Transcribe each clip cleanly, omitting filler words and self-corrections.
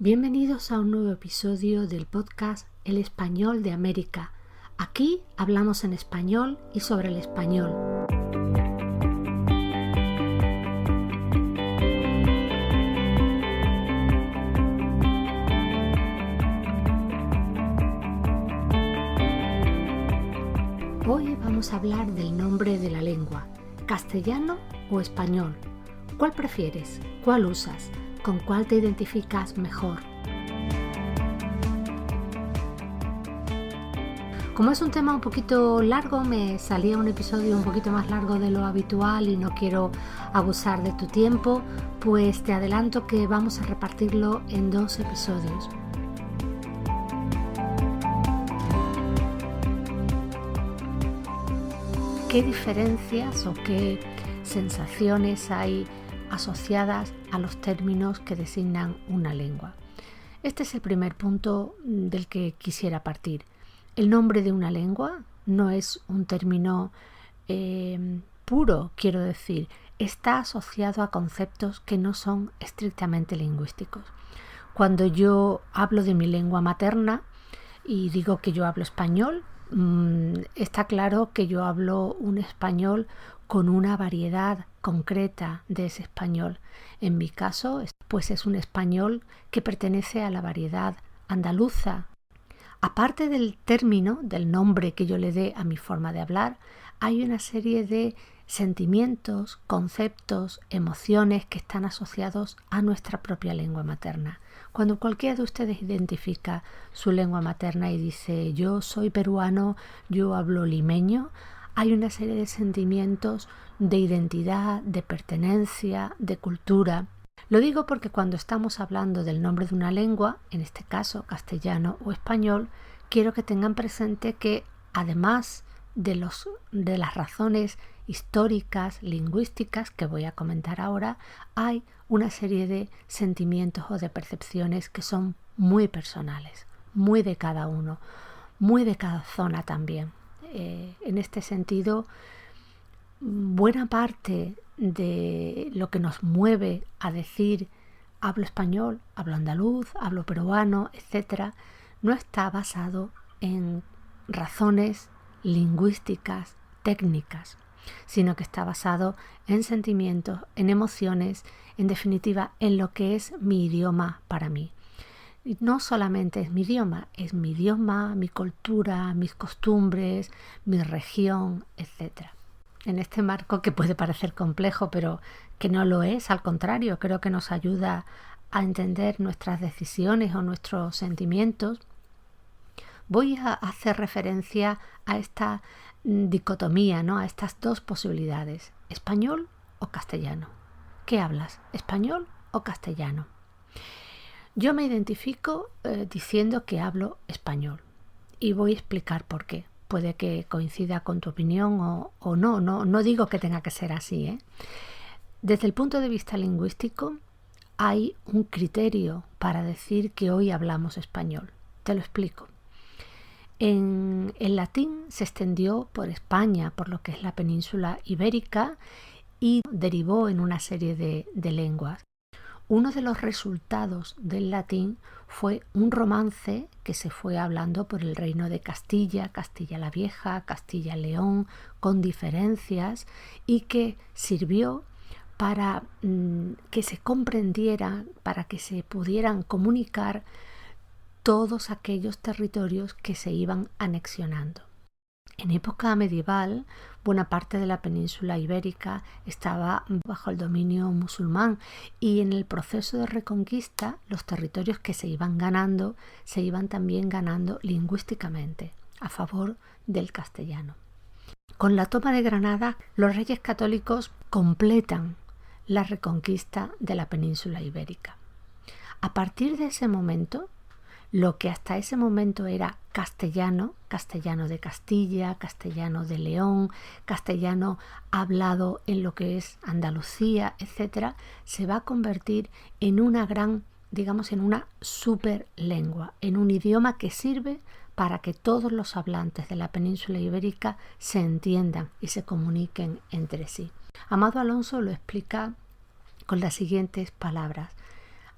Bienvenidos a un nuevo episodio del podcast El Español de América. Aquí hablamos en español y sobre el español. Hoy vamos a hablar del nombre de la lengua, castellano o español. ¿Cuál prefieres? ¿Cuál usas? ¿Con cuál te identificas mejor? Como es un tema un poquito largo, me salía un episodio un poquito más largo de lo habitual y no quiero abusar de tu tiempo, pues te adelanto que vamos a repartirlo en 2 episodios. ¿Qué diferencias o qué sensaciones hay asociadas a los términos que designan una lengua? Este es el primer punto del que quisiera partir. El nombre de una lengua no es un término puro, quiero decir, está asociado a conceptos que no son estrictamente lingüísticos. Cuando yo hablo de mi lengua materna y digo que yo hablo español, está claro que yo hablo un español con una variedad concreta de ese español. En mi caso, pues es un español que pertenece a la variedad andaluza. Aparte del término, del nombre que yo le dé a mi forma de hablar, hay una serie de sentimientos, conceptos, emociones que están asociados a nuestra propia lengua materna. Cuando cualquiera de ustedes identifica su lengua materna y dice yo soy peruano, yo hablo limeño, hay una serie de sentimientos de identidad, de pertenencia, de cultura. Lo digo porque cuando estamos hablando del nombre de una lengua, en este caso castellano o español, quiero que tengan presente que además de las razones históricas, lingüísticas que voy a comentar ahora, hay una serie de sentimientos o de percepciones que son muy personales, muy de cada uno, muy de cada zona también. En este sentido, buena parte de lo que nos mueve a decir hablo español, hablo andaluz, hablo peruano, etc., no está basado en razones lingüísticas, técnicas, sino que está basado en sentimientos, en emociones, en definitiva, en lo que es mi idioma para mí. Y no solamente es mi idioma, mi cultura, mis costumbres, mi región, etc. En este marco que puede parecer complejo, pero que no lo es, al contrario, creo que nos ayuda a entender nuestras decisiones o nuestros sentimientos, voy a hacer referencia a esta dicotomía, ¿no? A estas 2 posibilidades, español o castellano. ¿Qué hablas? ¿Español o castellano? Yo me identifico diciendo que hablo español y voy a explicar por qué. Puede que coincida con tu opinión o no. No digo que tenga que ser así, ¿eh? Desde el punto de vista lingüístico hay un criterio para decir que hoy hablamos español. Te lo explico. El latín se extendió por España, por lo que es la península ibérica, y derivó en una serie de lenguas. Uno de los resultados del latín fue un romance que se fue hablando por el reino de Castilla, Castilla la Vieja, Castilla León, con diferencias, y que sirvió para que se comprendiera, para que se pudieran comunicar todos aquellos territorios que se iban anexionando. En época medieval, buena parte de la península ibérica estaba bajo el dominio musulmán y en el proceso de reconquista los territorios que se iban ganando se iban también ganando lingüísticamente a favor del castellano. Con la toma de Granada, los reyes católicos completan la reconquista de la península ibérica. A partir de ese momento, lo que hasta ese momento era castellano, castellano de Castilla, castellano de León, castellano hablado en lo que es Andalucía, etc., se va a convertir en una gran, en una superlengua, en un idioma que sirve para que todos los hablantes de la península ibérica se entiendan y se comuniquen entre sí. Amado Alonso lo explica con las siguientes palabras.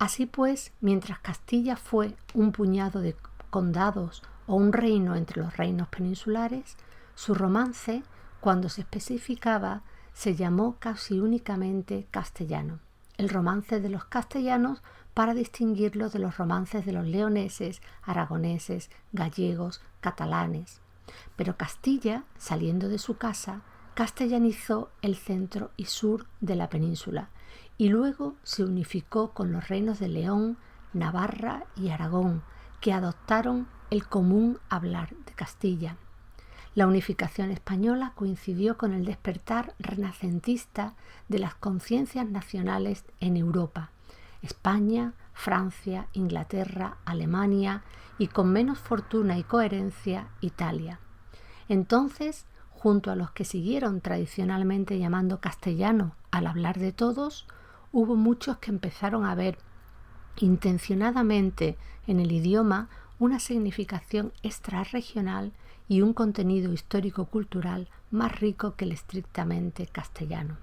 Así pues, mientras Castilla fue un puñado de condados o un reino entre los reinos peninsulares, su romance, cuando se especificaba, se llamó casi únicamente castellano, el romance de los castellanos, para distinguirlo de los romances de los leoneses, aragoneses, gallegos, catalanes. Pero Castilla, saliendo de su casa, castellanizó el centro y sur de la península y luego se unificó con los reinos de León, Navarra y Aragón, que adoptaron el común hablar de Castilla. La unificación española coincidió con el despertar renacentista de las conciencias nacionales en Europa, España, Francia, Inglaterra, Alemania y con menos fortuna y coherencia, Italia. Entonces, junto a los que siguieron tradicionalmente llamando castellano al hablar de todos, hubo muchos que empezaron a ver intencionadamente en el idioma una significación extrarregional y un contenido histórico-cultural más rico que el estrictamente castellano.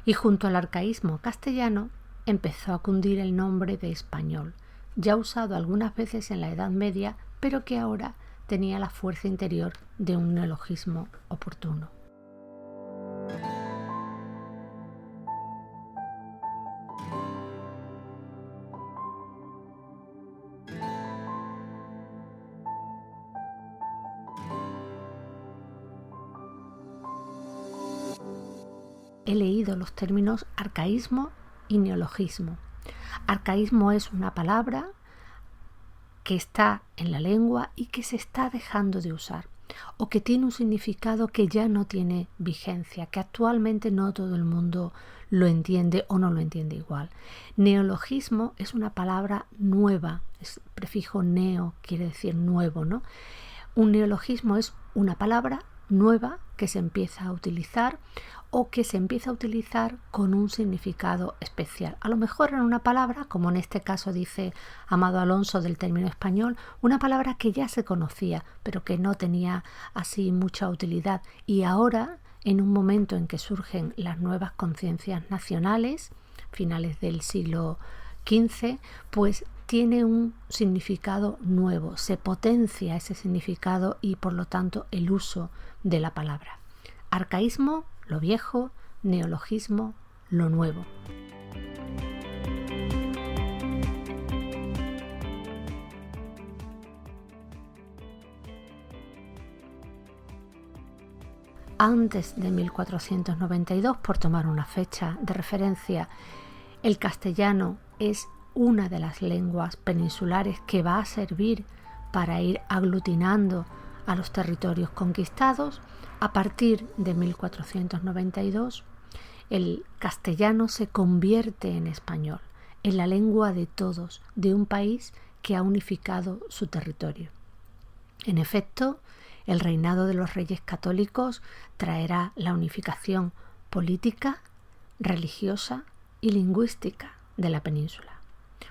Y junto al arcaísmo castellano empezó a cundir el nombre de español, ya usado algunas veces en la Edad Media, pero que ahora tenía la fuerza interior de un neologismo oportuno. He leído los términos arcaísmo y neologismo. Arcaísmo es una palabra que está en la lengua y que se está dejando de usar, o que tiene un significado que ya no tiene vigencia, que actualmente no todo el mundo lo entiende o no lo entiende igual. Neologismo es una palabra nueva, es prefijo neo, quiere decir nuevo, ¿no? Un neologismo es una palabra nueva que se empieza a utilizar o que se empieza a utilizar con un significado especial. A lo mejor en una palabra, como en este caso dice Amado Alonso del término español, una palabra que ya se conocía, pero que no tenía así mucha utilidad. Y ahora, en un momento en que surgen las nuevas conciencias nacionales, finales del siglo XV, pues tiene un significado nuevo, se potencia ese significado y por lo tanto el uso de la palabra. Arcaísmo, lo viejo; neologismo, lo nuevo. Antes de 1492, por tomar una fecha de referencia, el castellano es una de las lenguas peninsulares que va a servir para ir aglutinando a los territorios conquistados. A partir de 1492, el castellano se convierte en español, en la lengua de todos, de un país que ha unificado su territorio. En efecto, el reinado de los reyes católicos traerá la unificación política, religiosa y lingüística de la península.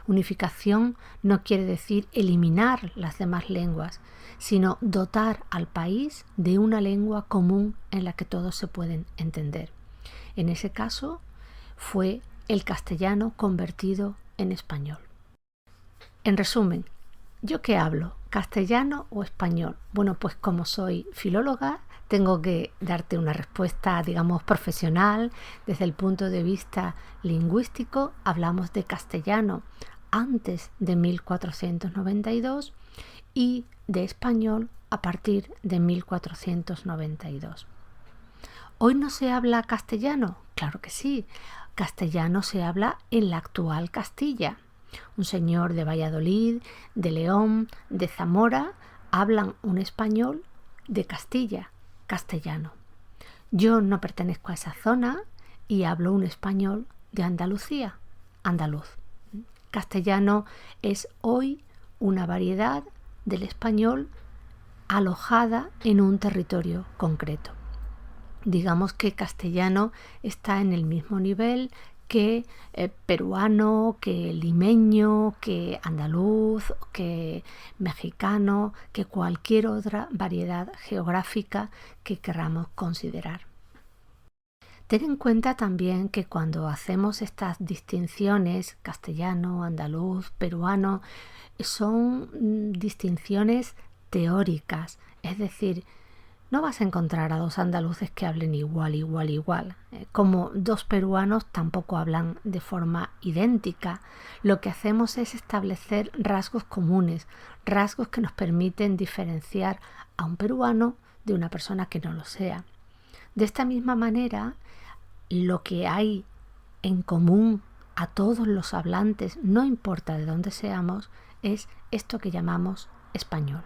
Unificación no quiere decir eliminar las demás lenguas, sino dotar al país de una lengua común en la que todos se pueden entender. En ese caso, fue el castellano convertido en español. En resumen, ¿yo qué hablo? ¿Castellano o español? Bueno, pues como soy filóloga, tengo que darte una respuesta, digamos, profesional. Desde el punto de vista lingüístico, hablamos de castellano antes de 1492 y de español a partir de 1492. ¿Hoy no se habla castellano? Claro que sí. Castellano se habla en la actual Castilla. Un señor de Valladolid, de León, de Zamora, hablan un español de Castilla, castellano. Yo no pertenezco a esa zona y hablo un español de Andalucía, andaluz. Castellano es hoy una variedad del español alojada en un territorio concreto. Digamos que castellano está en el mismo nivel que peruano, que limeño, que andaluz, que mexicano, que cualquier otra variedad geográfica que queramos considerar. Ten en cuenta también que cuando hacemos estas distinciones, castellano, andaluz, peruano, son distinciones teóricas, es decir, no vas a encontrar a dos andaluces que hablen igual. Como dos peruanos tampoco hablan de forma idéntica. Lo que hacemos es establecer rasgos comunes, rasgos que nos permiten diferenciar a un peruano de una persona que no lo sea. De esta misma manera, lo que hay en común a todos los hablantes, no importa de dónde seamos, es esto que llamamos español.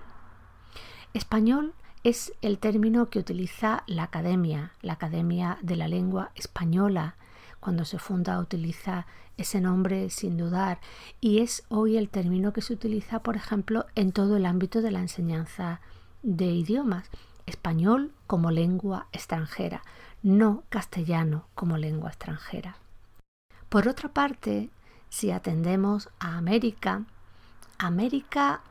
Español es el término que utiliza la Academia de la Lengua Española. Cuando se funda utiliza ese nombre sin dudar y es hoy el término que se utiliza, por ejemplo, en todo el ámbito de la enseñanza de idiomas. Español como lengua extranjera, no castellano como lengua extranjera. Por otra parte, si atendemos a América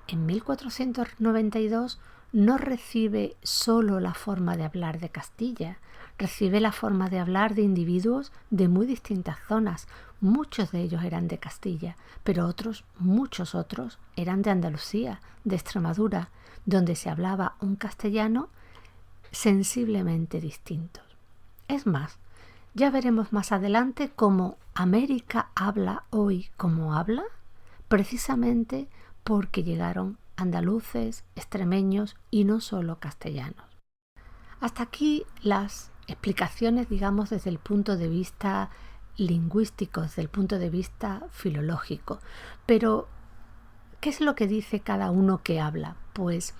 en 1492 no recibe solo la forma de hablar de Castilla, recibe la forma de hablar de individuos de muy distintas zonas. Muchos de ellos eran de Castilla, pero muchos otros eran de Andalucía, de Extremadura, donde se hablaba un castellano sensiblemente distinto. Es más, ya veremos más adelante cómo América habla hoy como habla, precisamente porque llegaron andaluces, extremeños y no solo castellanos. Hasta aquí las explicaciones, digamos, desde el punto de vista lingüístico, desde el punto de vista filológico. Pero, ¿qué es lo que dice cada uno que habla? Pues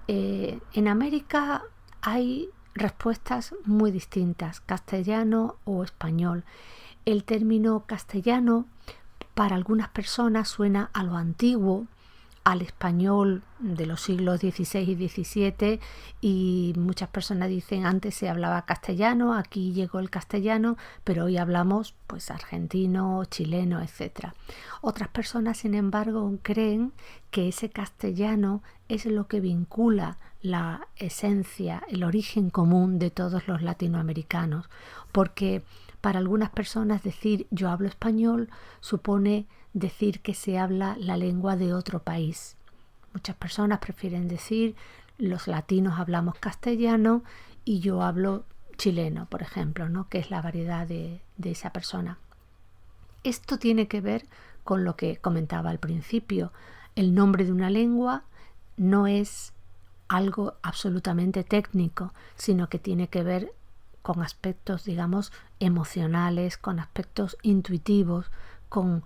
en América hay respuestas muy distintas, castellano o español. El término castellano para algunas personas suena a lo antiguo, al español de los siglos XVI y XVII, y muchas personas dicen antes se hablaba castellano, aquí llegó el castellano, pero hoy hablamos pues argentino, chileno, etc. Otras personas, sin embargo, creen que ese castellano es lo que vincula la esencia, el origen común de todos los latinoamericanos, porque para algunas personas decir yo hablo español supone decir que se habla la lengua de otro país. Muchas personas prefieren decir los latinos hablamos castellano y yo hablo chileno, por ejemplo, ¿no? Que es la variedad de esa persona. Esto tiene que ver con lo que comentaba al principio. El nombre de una lengua no es algo absolutamente técnico, sino que tiene que ver con aspectos, digamos, emocionales, con aspectos intuitivos, con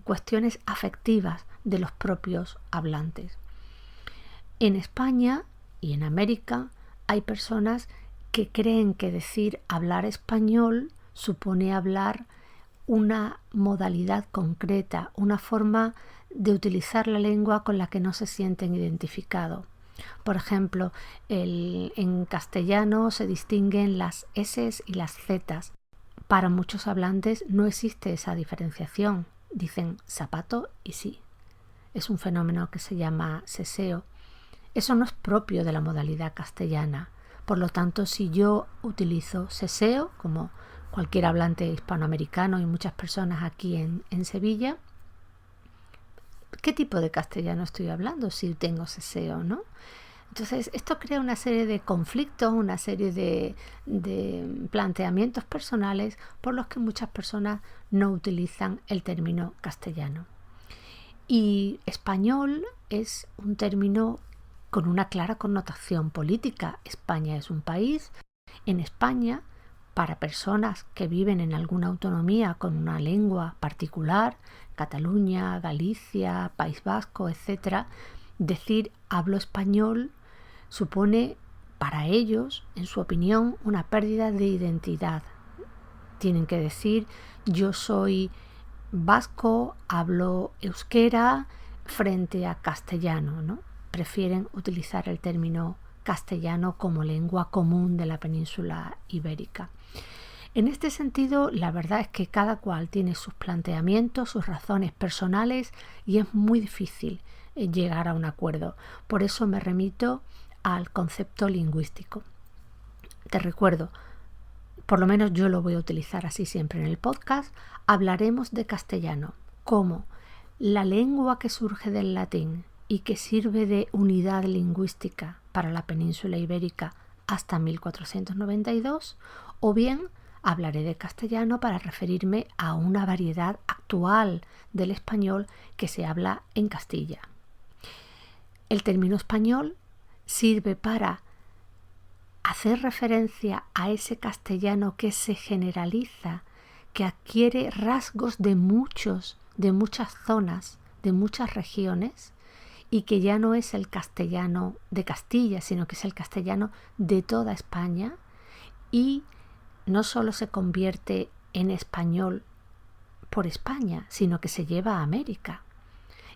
cuestiones afectivas de los propios hablantes. En España y en América hay personas que creen que decir hablar español supone hablar una modalidad concreta, una forma de utilizar la lengua con la que no se sienten identificados. Por ejemplo, en castellano se distinguen las S y las Z. Para muchos hablantes no existe esa diferenciación. Dicen zapato y sí. Es un fenómeno que se llama seseo. Eso no es propio de la modalidad castellana. Por lo tanto, si yo utilizo seseo, como cualquier hablante hispanoamericano y muchas personas aquí en Sevilla, ¿qué tipo de castellano estoy hablando si tengo seseo, no? Entonces, esto crea una serie de conflictos, una serie de planteamientos personales por los que muchas personas no utilizan el término castellano. Y español es un término con una clara connotación política. España es un país. En España, para personas que viven en alguna autonomía con una lengua particular, Cataluña, Galicia, País Vasco, etc., decir hablo español supone para ellos, en su opinión, una pérdida de identidad. Tienen que decir yo soy vasco, hablo euskera frente a castellano, ¿no? Prefieren utilizar el término castellano como lengua común de la península ibérica. En este sentido, la verdad es que cada cual tiene sus planteamientos, sus razones personales y es muy difícil llegar a un acuerdo. Por eso me remito al concepto lingüístico. Te recuerdo por lo menos yo lo voy a utilizar así siempre en el podcast, hablaremos de castellano como la lengua que surge del latín y que sirve de unidad lingüística para la península ibérica hasta 1492, o bien hablaré de castellano para referirme a una variedad actual del español que se habla en Castilla. El término español sirve para hacer referencia a ese castellano que se generaliza, que adquiere rasgos de muchas zonas, de muchas regiones, y que ya no es el castellano de Castilla, sino que es el castellano de toda España, y no solo se convierte en español por España, sino que se lleva a América.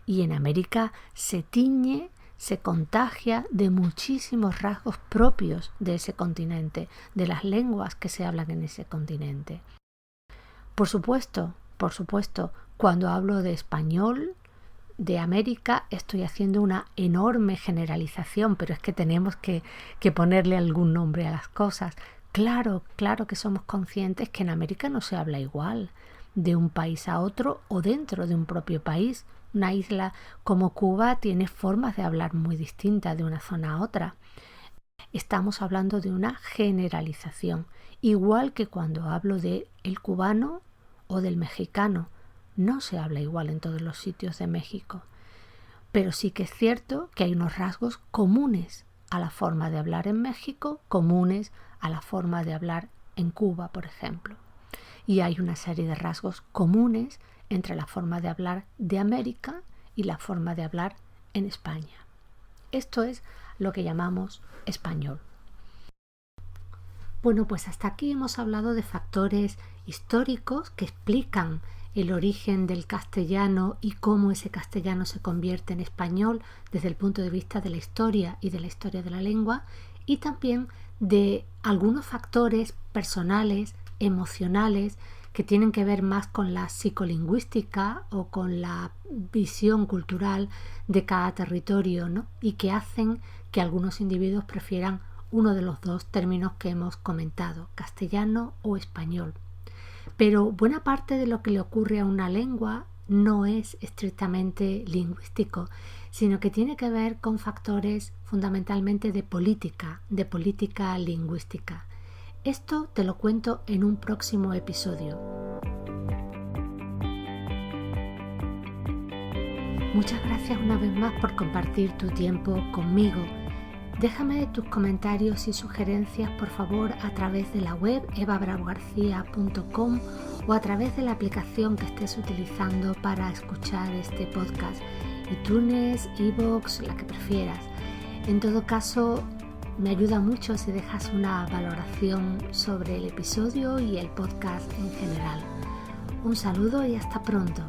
Y en América se tiñe, se contagia de muchísimos rasgos propios de ese continente, de las lenguas que se hablan en ese continente. Por supuesto, cuando hablo de español de América estoy haciendo una enorme generalización, pero es que tenemos que ponerle algún nombre a las cosas. Claro que somos conscientes que en América no se habla igual de un país a otro o dentro de un propio país. Una isla como Cuba tiene formas de hablar muy distintas de una zona a otra. Estamos hablando de una generalización, igual que cuando hablo de el cubano o del mexicano. No se habla igual en todos los sitios de México, pero sí que es cierto que hay unos rasgos comunes a la forma de hablar en México, comunes a la forma de hablar en Cuba, por ejemplo. Y hay una serie de rasgos comunes entre la forma de hablar de América y la forma de hablar en España. Esto es lo que llamamos español. Bueno, pues hasta aquí hemos hablado de factores históricos que explican el origen del castellano y cómo ese castellano se convierte en español desde el punto de vista de la historia y de la historia de la lengua, y también de algunos factores personales, emocionales, que tienen que ver más con la psicolingüística o con la visión cultural de cada territorio, ¿no? Y que hacen que algunos individuos prefieran uno de los dos términos que hemos comentado, castellano o español. Pero buena parte de lo que le ocurre a una lengua no es estrictamente lingüístico, sino que tiene que ver con factores fundamentalmente de política lingüística. Esto te lo cuento en un próximo episodio. Muchas gracias una vez más por compartir tu tiempo conmigo. Déjame tus comentarios y sugerencias, por favor, a través de la web evabravogarcia.com o a través de la aplicación que estés utilizando para escuchar este podcast, iTunes, iVoox, la que prefieras. En todo caso, me ayuda mucho si dejas una valoración sobre el episodio y el podcast en general. Un saludo y hasta pronto.